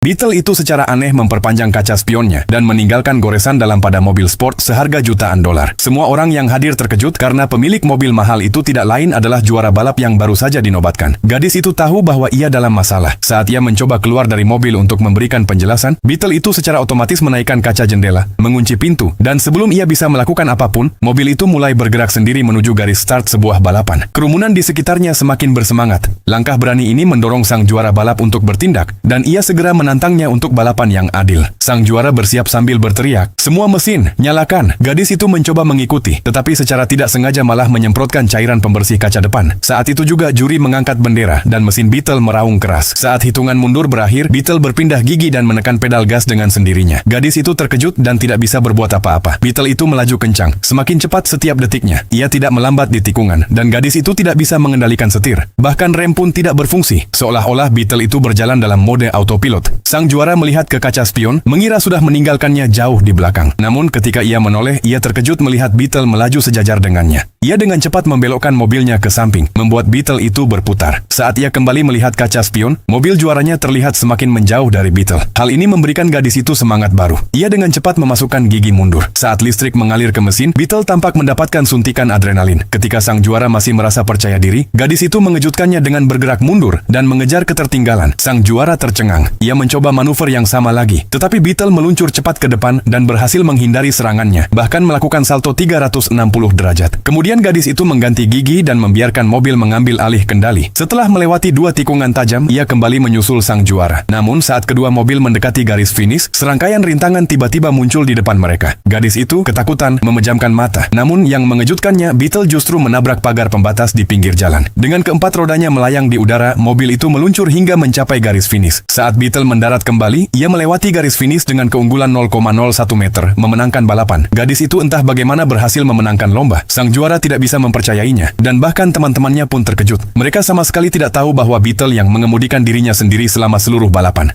Beetle itu secara aneh memperpanjang kaca spionnya dan meninggalkan goresan dalam pada mobil sport seharga jutaan dolar. Semua orang yang hadir terkejut karena pemilik mobil mahal itu tidak lain adalah juara balap yang baru saja dinobatkan. Gadis itu tahu bahwa ia dalam masalah. Saat ia mencoba keluar dari mobil untuk memberikan penjelasan, Beetle itu secara otomatis menaikkan kaca jendela, mengunci pintu, dan sebelum ia bisa melakukan apapun, mobil itu mulai bergerak sendiri menuju garis start sebuah balapan. Kerumunan di sekitarnya semakin bersemangat. Langkah berani ini mendorong sang juara balap untuk bertindak, dan ia segera menantangnya untuk balapan yang adil. Sang juara bersiap sambil berteriak, "Semua mesin, nyalakan!" Gadis itu mencoba mengikuti, tetapi secara tidak sengaja malah menyemprotkan cairan pembersih kaca depan. Saat itu juga juri mengangkat bendera, dan mesin Beetle meraung keras. Saat hitungan mundur berakhir, Beetle berpindah gigi dan menekan pedal gas dengan sendirinya. Gadis itu terkejut dan tidak bisa berbuat apa-apa. Beetle itu melaju kencang, semakin cepat setiap detiknya. Ia tidak melambat di tikungan, dan gadis itu tidak bisa mengendalikan setir. Bahkan rem pun tidak berfungsi, seolah-olah Beetle itu berjalan dalam mode autopilot. Sang juara melihat ke kaca spion, mengira sudah meninggalkannya jauh di belakang. Namun ketika ia menoleh, ia terkejut melihat Beetle melaju sejajar dengannya. Ia dengan cepat membelokkan mobilnya ke samping, membuat Beetle itu berputar. Saat ia kembali melihat kaca spion, mobil juaranya terlihat semakin menjauh dari Beetle. Hal ini memberikan gadis itu semangat baru. Ia dengan cepat memasukkan gigi mundur. Saat listrik mengalir ke mesin, Beetle tampak mendapatkan suntikan adrenalin. Ketika sang juara masih merasa percaya diri, gadis itu mengejutkannya dengan bergerak mundur dan mengejar ketertinggalan. Sang juara tercengang. Ia mencoba manuver yang sama lagi, tetapi Beetle meluncur cepat ke depan dan berhasil menghindari serangannya, bahkan melakukan salto 360 derajat. Kemudian gadis itu mengganti gigi dan membiarkan mobil mengambil alih kendali. Setelah melewati 2 tikungan tajam, ia kembali menyusul sang juara. Namun saat kedua mobil mendekati garis finish, serangkaian rintangan tiba-tiba muncul di depan mereka. Gadis itu ketakutan memejamkan mata. Namun yang mengejutkannya, Beetle justru menabrak pagar pembatas di pinggir jalan. Dengan keempat rodanya melayang di udara, mobil itu meluncur hingga mencapai garis finish. Saat Beetle mendarat kembali, ia melewati garis finish dengan keunggulan 0,01 meter, memenangkan balapan. Gadis itu entah bagaimana berhasil memenangkan lomba. Sang juara tidak bisa mempercayainya, dan bahkan teman-temannya pun terkejut. Mereka sama sekali tidak tahu bahwa Beetle yang mengemudikan dirinya sendiri selama seluruh balapan.